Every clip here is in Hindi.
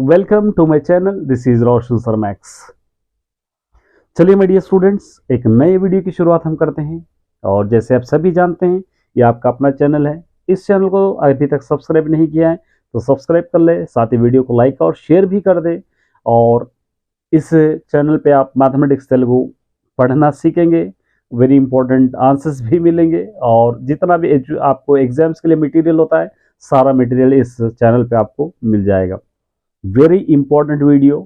Welcome to my channel, this is Roshan sir Max. चलिए मेडिया स्टूडेंट्स, एक नए वीडियो की शुरुआत हम करते हैं। और जैसे आप सभी जानते हैं, ये आपका अपना चैनल है। इस चैनल को अभी तक सब्सक्राइब नहीं किया है तो सब्सक्राइब कर ले, साथ ही वीडियो को लाइक और शेयर भी कर दे। और इस चैनल पे आप मैथमेटिक्स तेलुगु पढ़ना सीखेंगे, वेरी इंपॉर्टेंट आंसर्स भी मिलेंगे। और जितना भी आपको एग्जाम्स के लिए मटेरियल होता है, सारा मटेरियल इस चैनल पे आपको मिल जाएगा। Very important video,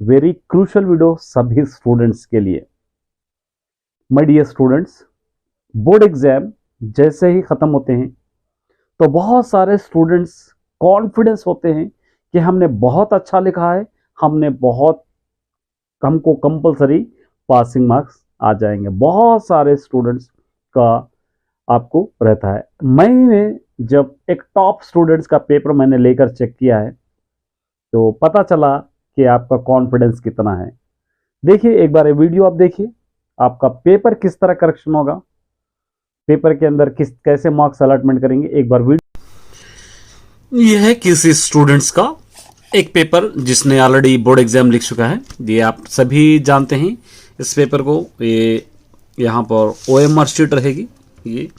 very crucial video सभी स्टूडेंट्स के लिए। My dear students, board exam जैसे ही ख़त्म होते हैं तो बहुत सारे स्टूडेंट्स कॉन्फिडेंस होते हैं कि हमने बहुत अच्छा लिखा है, हमको कंपलसरी पासिंग मार्क्स आ जाएंगे। बहुत सारे स्टूडेंट्स का आपको रहता है। मैंने जब एक टॉप स्टूडेंट्स का पेपर मैंने लेकर चेक किया है तो पता चला कि आपका कॉन्फिडेंस कितना है। देखिए एक बार ये वीडियो आप देखिए, आपका पेपर किस तरह करेक्शन होगा, पेपर के अंदर कैसे मार्क्स अलॉटमेंट करेंगे। एक बार वीडियो। यह है किसी स्टूडेंट्स का एक पेपर जिसने ऑलरेडी बोर्ड एग्जाम लिख चुका है। ये आप सभी जानते हैं इस पेपर को। ये यहाँ पर OMR शीट रहेगी ये,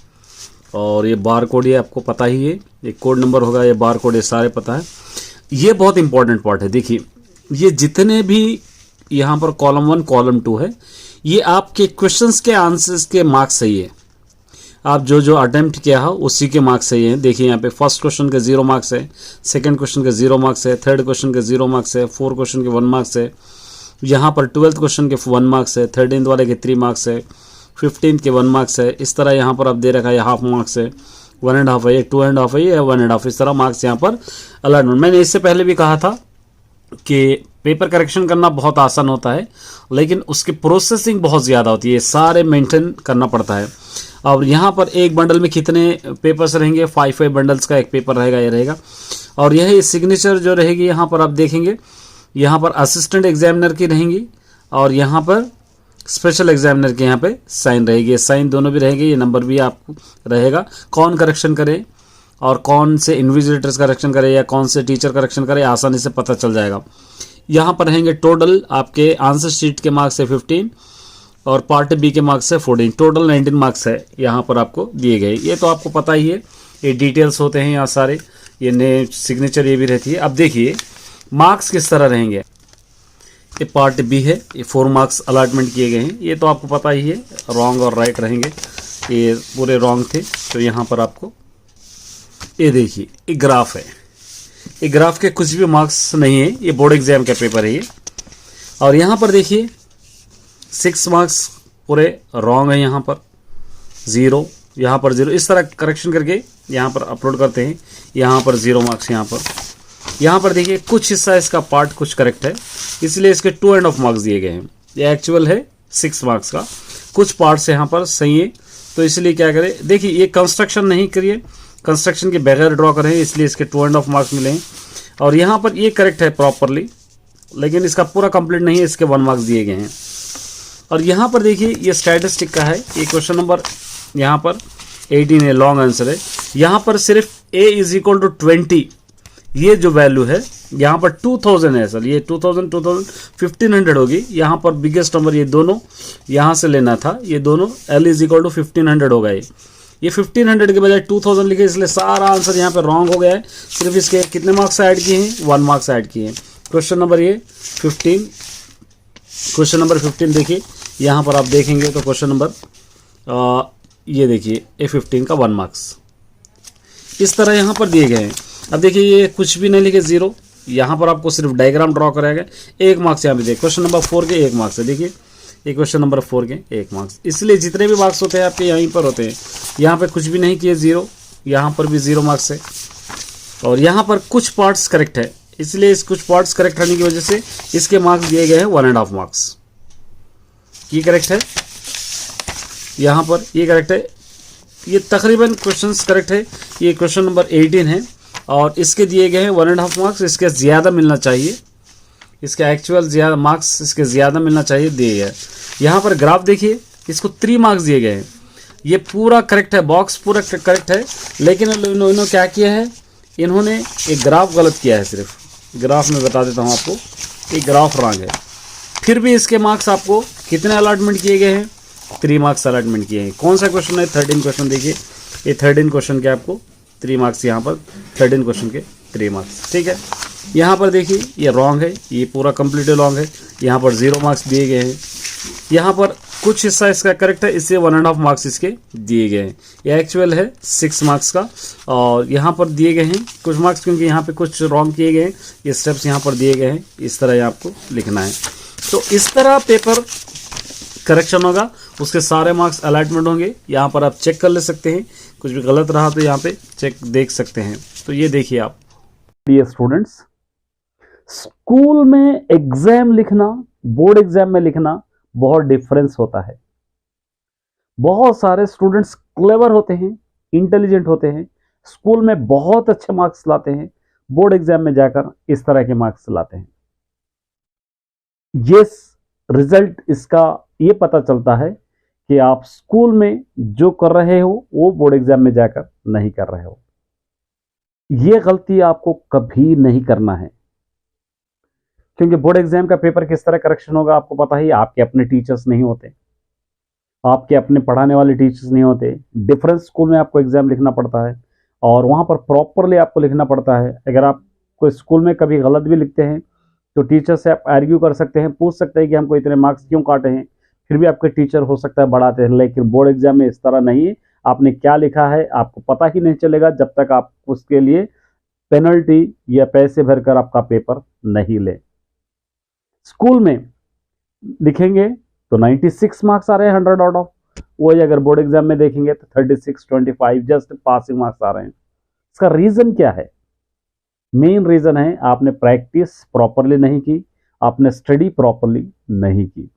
और ये बार कोड ये आपको पता ही है, ये कोड नंबर होगा, ये बार कोड ये सारे पता है। ये बहुत इंपॉर्टेंट पार्ट है। देखिए ये जितने भी यहाँ पर कॉलम 1 कॉलम 2 है, ये आपके क्वेश्चंस के आंसर्स के मार्क्स सही है। आप जो अटेम्प्ट किया है उसी के मार्क्स सही है। देखिए यहाँ पे फर्स्ट क्वेश्चन के 0 मार्क्स है, सेकंड क्वेश्चन के 0 मार्क्स है, थर्ड क्वेश्चन के 0 मार्क्स है, फोर्थ क्वेश्चन के 1 मार्क्स है, यहाँ पर 12th क्वेश्चन के 1 मार्क्स है, 13th वाले के 3 मार्क्स है, 15th के 1 मार्क्स है। इस तरह यहाँ पर आप दे रखा है, हाफ मार्क्स है, 1.5 है, 2.5 है, 1.5, इस तरह मार्क्स यहाँ पर अलॉटमेंट। मैंने इससे पहले भी कहा था कि पेपर करेक्शन करना बहुत आसान होता है, लेकिन उसकी प्रोसेसिंग बहुत ज़्यादा होती है, सारे मेंटेन करना पड़ता है। और यहाँ पर एक बंडल में कितने पेपर्स रहेंगे, 5 बंडल्स का एक पेपर रहेगा, ये रहेगा। और यह सिग्नेचर जो रहेगी यहाँ पर आप देखेंगे, यहाँ पर असिस्टेंट एग्जामिनर की रहेंगी और यहाँ पर स्पेशल एग्जामिनर के यहाँ पे साइन रहेगी। साइन दोनों भी रहेंगे, ये नंबर भी आपको रहेगा। कौन करेक्शन करे और कौन से इन्विजिलेटर्स करेक्शन करे या कौन से टीचर करेक्शन करे, आसानी से पता चल जाएगा। यहाँ पर रहेंगे टोटल आपके आंसर शीट के मार्क्स है 15 और पार्ट बी के मार्क्स है 14, टोटल 19 मार्क्स है यहाँ पर आपको दिए गए। ये तो आपको पता ही है, ये डिटेल्स होते हैं यहाँ सारे, ये नेम सिग्नेचर ये भी रहती है। अब देखिए मार्क्स किस तरह रहेंगे। ये पार्ट बी है, ये 4 मार्क्स अलॉटमेंट किए गए हैं, ये तो आपको पता ही है। रॉन्ग और राइट रहेंगे, ये पूरे रॉन्ग थे तो यहाँ पर आपको ये देखिए एक ग्राफ है, ये ग्राफ के कुछ भी मार्क्स नहीं है, ये बोर्ड एग्जाम का पेपर है ये। और यहाँ पर देखिए 6 मार्क्स पूरे रॉन्ग है, यहाँ पर 0, यहाँ पर 0, इस तरह करेक्शन करके यहाँ पर अपलोड करते हैं। यहाँ पर 0 मार्क्स, यहाँ पर देखिए कुछ हिस्सा इसका पार्ट कुछ करेक्ट है, इसलिए इसके 2.5 मार्क्स दिए गए हैं। ये एक्चुअल है 6 मार्क्स का, कुछ पार्ट्स यहाँ पर सही है तो इसलिए क्या करें। देखिए ये कंस्ट्रक्शन नहीं करिए, कंस्ट्रक्शन के बगैर ड्रॉ करें, इसलिए इसके 2.5 मार्क्स मिले हैं। और यहाँ पर ये करेक्ट है प्रॉपरली, लेकिन इसका पूरा कंप्लीट नहीं है, इसके 1 मार्क्स दिए गए हैं। और यहाँ पर देखिए ये स्टैटिस्टिक का है, ये क्वेश्चन नंबर यहाँ पर 18 है, लॉन्ग आंसर है। यहाँ पर सिर्फ a = 20 ये जो वैल्यू है, यहाँ पर 2000 है सर, ये 2000 1500 होगी। यहाँ पर बिगेस्ट नंबर ये दोनों यहाँ से लेना था, ये दोनों l = 1500 होगा। ये 1500 के बजाय 2000 लिखे, इसलिए सारा आंसर यहाँ पे रॉन्ग हो गया है। सिर्फ इसके कितने मार्क्स ऐड किए हैं, 1 मार्क्स ऐड किए हैं। क्वेश्चन नंबर ये 15, क्वेश्चन नंबर 15 देखिए, यहाँ पर आप देखेंगे तो क्वेश्चन नंबर ये देखिए A15 का 1 मार्क्स इस तरह यहाँ पर दिए गए हैं। अब देखिए ये कुछ भी नहीं लिखे, 0, यहाँ पर आपको सिर्फ डायग्राम ड्रॉ कराया गया। 1 मार्क्स यहाँ पे देखिए, क्वेश्चन नंबर 4 के 1 मार्क्स है। देखिए ये क्वेश्चन नंबर 4 के 1 मार्क्स, इसलिए जितने भी मार्क्स होते हैं आपके यहीं पर होते हैं। यहाँ पे कुछ भी नहीं किए, 0, यहाँ पर भी 0 मार्क्स है। और यहाँ पर कुछ पार्ट्स करेक्ट है, इसलिए इस कुछ पार्ट्स करेक्ट होने की वजह से इसके मार्क्स दिए गए हैं 1.5 मार्क्स। ये करेक्ट है, यहाँ पर ये करेक्ट है, ये तकरीबन क्वेश्चंस करेक्ट है। ये क्वेश्चन नंबर 18 है और इसके दिए गए हैं 1.5 मार्क्स, इसके ज़्यादा मिलना चाहिए, इसके एक्चुअल ज़्यादा मार्क्स इसके ज़्यादा मिलना चाहिए, दिए है। यहाँ पर ग्राफ देखिए, इसको 3 मार्क्स दिए गए हैं। ये पूरा करेक्ट है, बॉक्स पूरा करेक्ट है, लेकिन इन्होंने क्या किया है, इन्होंने एक ग्राफ गलत किया है सिर्फ। ग्राफ में बता देता हूँ आपको, ये ग्राफ रंग है। फिर भी इसके मार्क्स आपको कितने अलॉटमेंट किए गए हैं? 3 मार्क्स अलॉटमेंट किए हैं। कौन सा क्वेश्चन है? 13 क्वेश्चन। देखिए ये 13 क्वेश्चन के आपको 3 मार्क्स, यहाँ पर 13 क्वेश्चन के 3 मार्क्स, ठीक है। यहाँ पर देखिए ये रॉन्ग है, ये पूरा कंप्लीट रॉन्ग है, यहाँ पर 0 मार्क्स दिए गए हैं। यहाँ पर कुछ हिस्सा इसका करेक्ट है, इससे 1.5 मार्क्स इसके दिए गए हैं। ये एक्चुअल है 6 मार्क्स का, और यहाँ पर दिए गए हैं कुछ मार्क्स क्योंकि यहाँ पे कुछ रॉन्ग किए गए हैं, ये स्टेप्स यहाँ पर दिए गए हैं, इस तरह आपको लिखना है। तो इस तरह पेपर करेक्शन होगा, उसके सारे मार्क्स अलॉटमेंट होंगे। यहाँ पर आप चेक कर ले सकते हैं, कुछ भी गलत रहा तो यहाँ पे चेक देख सकते हैं। तो ये देखिए आप। डियर स्टूडेंट्स, स्कूल में एग्जाम लिखना, बोर्ड एग्जाम में लिखना बहुत डिफरेंस होता है। बहुत सारे स्टूडेंट्स क्लेवर होते हैं, इंटेलिजेंट होते हैं, स्कूल में बहुत अच्छे मार्क्स लाते हैं, बोर्ड एग्जाम में जाकर इस तरह के मार्क्स लाते हैं। ये रिजल्ट इसका ये पता चलता है कि आप स्कूल में जो कर रहे हो वो बोर्ड एग्जाम में जाकर नहीं कर रहे हो। ये गलती आपको कभी नहीं करना है, क्योंकि बोर्ड एग्जाम का पेपर किस तरह करेक्शन होगा आपको पता ही। आपके अपने टीचर्स नहीं होते, आपके अपने पढ़ाने वाले टीचर्स नहीं होते। डिफरेंट स्कूल में आपको एग्जाम लिखना पड़ता है और वहाँ पर प्रॉपरली आपको लिखना पड़ता है। अगर आप कोई स्कूल में कभी गलत भी लिखते हैं तो टीचर से आप आर्ग्यू कर सकते हैं, पूछ सकते हैं कि हमको इतने मार्क्स क्यों काटे हैं, फिर भी आपके टीचर हो सकता है बढ़ाते हैं। लेकिन बोर्ड एग्जाम में इस तरह नहीं है, आपने क्या लिखा है आपको पता ही नहीं चलेगा जब तक आप उसके लिए पेनल्टी या पैसे भरकर आपका पेपर नहीं ले। स्कूल में लिखेंगे तो 96 मार्क्स आ रहे हैं 100 आउट ऑफ, वही अगर बोर्ड एग्जाम में देखेंगे तो 36, 25 जस्ट पासिंग मार्क्स आ रहे हैं। इसका रीजन क्या है? मेन रीजन है आपने प्रैक्टिस प्रॉपरली नहीं की, आपने स्टडी प्रॉपरली नहीं की।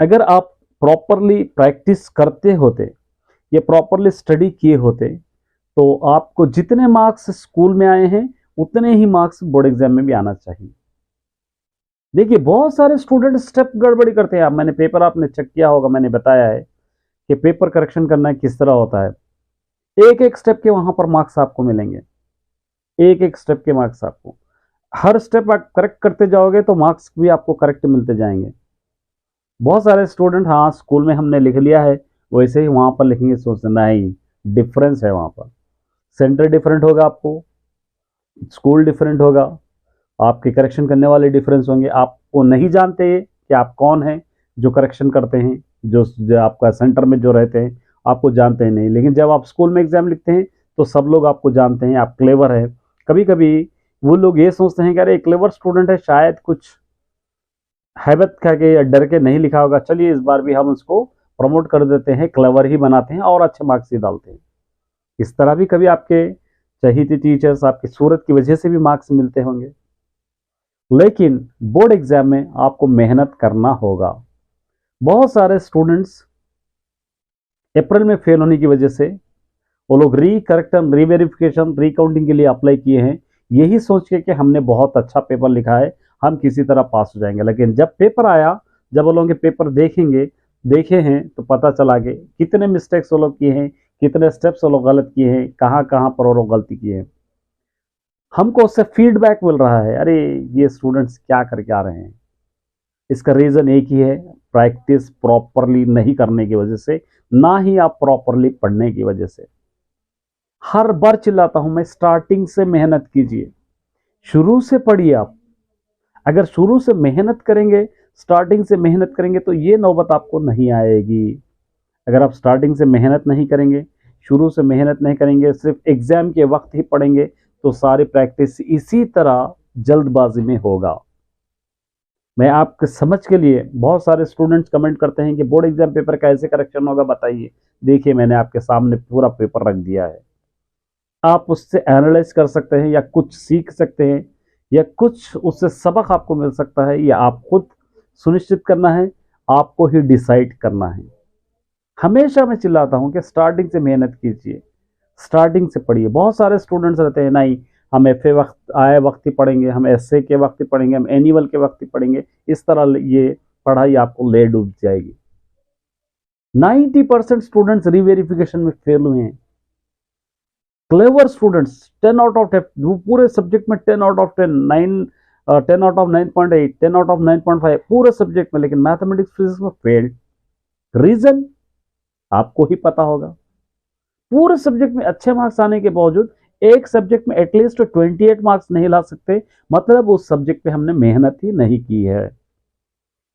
अगर आप प्रॉपरली प्रैक्टिस करते होते या प्रॉपरली स्टडी किए होते तो आपको जितने मार्क्स स्कूल में आए हैं उतने ही मार्क्स बोर्ड एग्जाम में भी आना चाहिए। देखिए बहुत सारे स्टूडेंट स्टेप गड़बड़ी करते हैं। मैंने पेपर आपने चेक किया होगा, मैंने बताया है कि पेपर करेक्शन करना किस तरह होता है। एक एक स्टेप के वहां पर मार्क्स आपको मिलेंगे, एक एक स्टेप के मार्क्स आपको, हर स्टेप आप करेक्ट करते जाओगे तो मार्क्स भी आपको करेक्ट मिलते जाएंगे। बहुत सारे स्टूडेंट हाँ स्कूल में हमने लिख लिया है वैसे ही वहां पर लिखेंगे, सोचते नहीं डिफरेंस है, वहां पर सेंटर डिफरेंट होगा, आपको स्कूल डिफरेंट होगा, आपके करेक्शन करने वाले डिफरेंस होंगे। आपको नहीं जानते कि आप कौन हैं जो करेक्शन करते हैं, जो आपका सेंटर में जो रहते हैं आपको जानते हैं नहीं। लेकिन जब आप स्कूल में एग्जाम लिखते हैं तो सब लोग आपको जानते हैं, आप क्लेवर है। कभी कभी वो लोग ये सोचते हैं कि अरे क्लेवर स्टूडेंट है, शायद कुछ हैबत करके या डर के नहीं लिखा होगा, चलिए इस बार भी हम उसको प्रमोट कर देते हैं, क्लेवर ही बनाते हैं और अच्छे मार्क्स ही डालते हैं। इस तरह भी कभी आपके चहेते टीचर्स आपकी सूरत की वजह से भी मार्क्स मिलते होंगे। लेकिन बोर्ड एग्जाम में आपको मेहनत करना होगा। बहुत सारे स्टूडेंट्स अप्रैल में फेल होने की वजह से वो लोग रीकरेक्शन, रीवेरिफिकेशन, रिकाउंटिंग के लिए अप्लाई किए हैं, यही सोच के कि हमने बहुत अच्छा पेपर लिखा है, हम किसी तरह पास हो जाएंगे। लेकिन जब पेपर आया, जब वो लोग के पेपर देखे हैं तो पता चला कि कितने मिस्टेक्स वो लोग किए हैं, कितने स्टेप्स वो लोग गलत किए हैं, कहाँ कहाँ पर वो लोग गलती किए हैं। हमको उससे फीडबैक मिल रहा है, अरे ये स्टूडेंट्स क्या करके आ रहे हैं। इसका रीज़न एक ही है, प्रैक्टिस प्रॉपरली नहीं करने की वजह से, ना ही आप प्रॉपरली पढ़ने की वजह से। हर बार चिल्लाता हूं मैं, स्टार्टिंग से मेहनत कीजिए, शुरू से पढ़िए। आप अगर शुरू से मेहनत करेंगे, स्टार्टिंग से मेहनत करेंगे तो ये नौबत आपको नहीं आएगी। अगर आप स्टार्टिंग से मेहनत नहीं करेंगे, शुरू से मेहनत नहीं करेंगे, सिर्फ एग्जाम के वक्त ही पढ़ेंगे तो सारी प्रैक्टिस इसी तरह जल्दबाजी में होगा। मैं आपके समझ के लिए, बहुत सारे स्टूडेंट्स कमेंट करते हैं कि बोर्ड एग्जाम पेपर कैसे करेक्शन होगा बताइए। देखिए मैंने आपके सामने पूरा पेपर रख दिया है, आप उससे एनालाइज कर सकते हैं या कुछ सीख सकते हैं या कुछ उससे सबक आपको मिल सकता है, या आप खुद सुनिश्चित करना है, आपको ही डिसाइड करना है। हमेशा मैं चिल्लाता हूं कि स्टार्टिंग से मेहनत कीजिए, स्टार्टिंग से पढ़िए। बहुत सारे स्टूडेंट्स रहते हैं नहीं हम एफए वक्त आए वक्त ही पढ़ेंगे, हम एसए के वक्त ही पढ़ेंगे, हम एनुअल के वक्त ही पढ़ेंगे। इस तरह ये पढ़ाई आपको ले डूब जाएगी। 90% स्टूडेंट्स रीवेरिफिकेशन में फेल हुए हैं। क्लेवर स्टूडेंट्स 10 आउट ऑफ 10, वो पूरे सब्जेक्ट में 10 out of 10, 10 out of 9.8, 10 out of 9.5 पूरे सब्जेक्ट में, लेकिन मैथमेटिक्स फिजिक्स में फेल्ड। रीजन आपको ही पता होगा। पूरे सब्जेक्ट में अच्छे मार्क्स आने के बावजूद एक सब्जेक्ट में एटलीस्ट 28 मार्क्स नहीं ला सकते, मतलब उस सब्जेक्ट पे हमने मेहनत ही नहीं की है,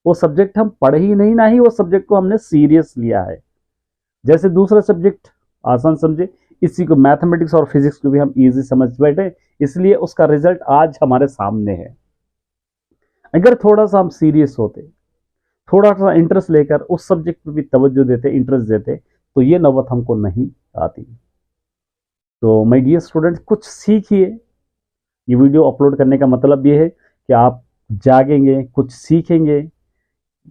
वो सब्जेक्ट हम पढ़े ही नहीं, ना ही वो सब्जेक्ट को हमने सीरियस लिया है। जैसे दूसरा सब्जेक्ट आसान समझे, इसी को मैथमेटिक्स और फिजिक्स को भी हम इजी समझ बैठे, इसलिए उसका रिजल्ट आज हमारे सामने है। अगर थोड़ा सा हम सीरियस होते, थोड़ा सा इंटरेस्ट लेकर उस सब्जेक्ट पे भी तवज्जो देते, इंटरेस्ट देते, तो ये नौबत हमको नहीं आती। तो माय डियर स्टूडेंट्स, कुछ सीखिए। ये वीडियो अपलोड करने का मतलब ये है कि आप जागेंगे, कुछ सीखेंगे,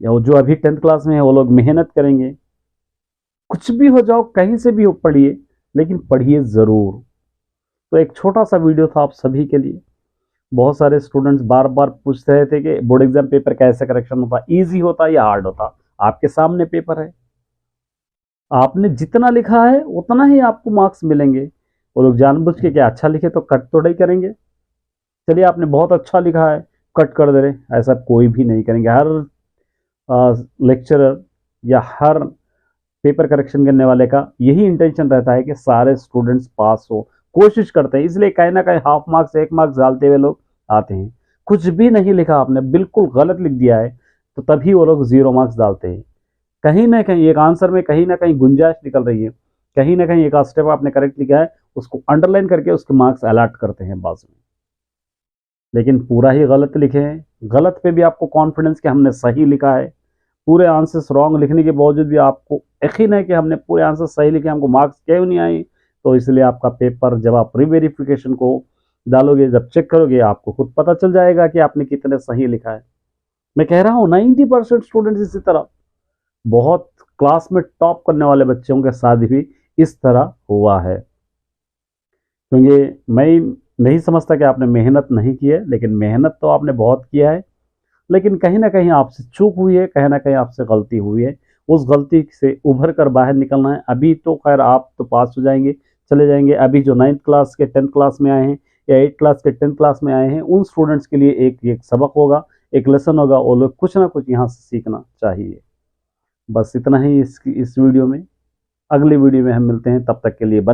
या जो अभी 10th क्लास में है वो लोग मेहनत करेंगे। कुछ भी हो जाओ, कहीं से भी हो, पढ़िए, लेकिन पढ़िए ज़रूर। तो एक छोटा सा वीडियो था आप सभी के लिए। बहुत सारे स्टूडेंट्स बार बार पूछ रहे थे कि बोर्ड एग्जाम पेपर कैसे करेक्शन होता, ईजी होता या हार्ड होता। आपके सामने पेपर है, आपने जितना लिखा है उतना ही आपको मार्क्स मिलेंगे। वो लोग जानबूझ के क्या अच्छा लिखे तो कट तो नहीं करेंगे। चलिए, आपने बहुत अच्छा लिखा है, कट कर दे रहे, ऐसा कोई भी नहीं करेंगे। हर लेक्चरर या हर पेपर करेक्शन करने वाले का यही इंटेंशन रहता है कि सारे स्टूडेंट्स पास हो, कोशिश करते हैं, इसलिए कहीं ना कहीं हाफ मार्क्स 1 मार्क्स डालते हुए लोग आते हैं। कुछ भी नहीं लिखा आपने, बिल्कुल गलत लिख दिया है, तो तभी वो लोग 0 मार्क्स डालते हैं। कहीं ना कहीं एक आंसर में कहीं ना कहीं गुंजाइश निकल रही है, कहीं ना कहीं एक स्टेप आपने करेक्ट लिखा है, उसको अंडरलाइन करके उसके मार्क्स अलॉट करते हैं बाद में। लेकिन पूरा ही गलत लिखे हैं, गलत पे भी आपको कॉन्फिडेंस कि हमने सही लिखा है, पूरे आंसर्स रॉन्ग लिखने के बावजूद भी आपको यकीन है कि हमने पूरे आंसर सही लिखे, हमको मार्क्स क्यों नहीं आए, तो इसलिए आपका पेपर जब आप रीवेरिफिकेशन को डालोगे, जब चेक करोगे, आपको खुद पता चल जाएगा कि आपने कितने सही लिखा है। मैं कह रहा हूँ 90% स्टूडेंट्स इसी तरह, बहुत क्लास में टॉप करने वाले बच्चों के साथ भी इस तरह हुआ है। क्योंकि मैं नहीं समझता कि आपने मेहनत नहीं की है, लेकिन मेहनत तो आपने बहुत किया है, लेकिन कहीं ना कहीं आपसे चूक हुई है, कहीं ना कहीं आपसे गलती हुई है। उस गलती से उभर कर बाहर निकलना है। अभी तो खैर आप तो पास हो जाएंगे, चले जाएंगे। अभी जो 9th क्लास के 10th क्लास में आए हैं या 8th क्लास के 10th क्लास में आए हैं, उन स्टूडेंट्स के लिए एक सबक होगा, एक लेसन होगा, वो लोग कुछ ना कुछ यहाँ से सीखना चाहिए। बस इतना ही इस वीडियो में। अगली वीडियो में हम मिलते हैं, तब तक के लिए बने।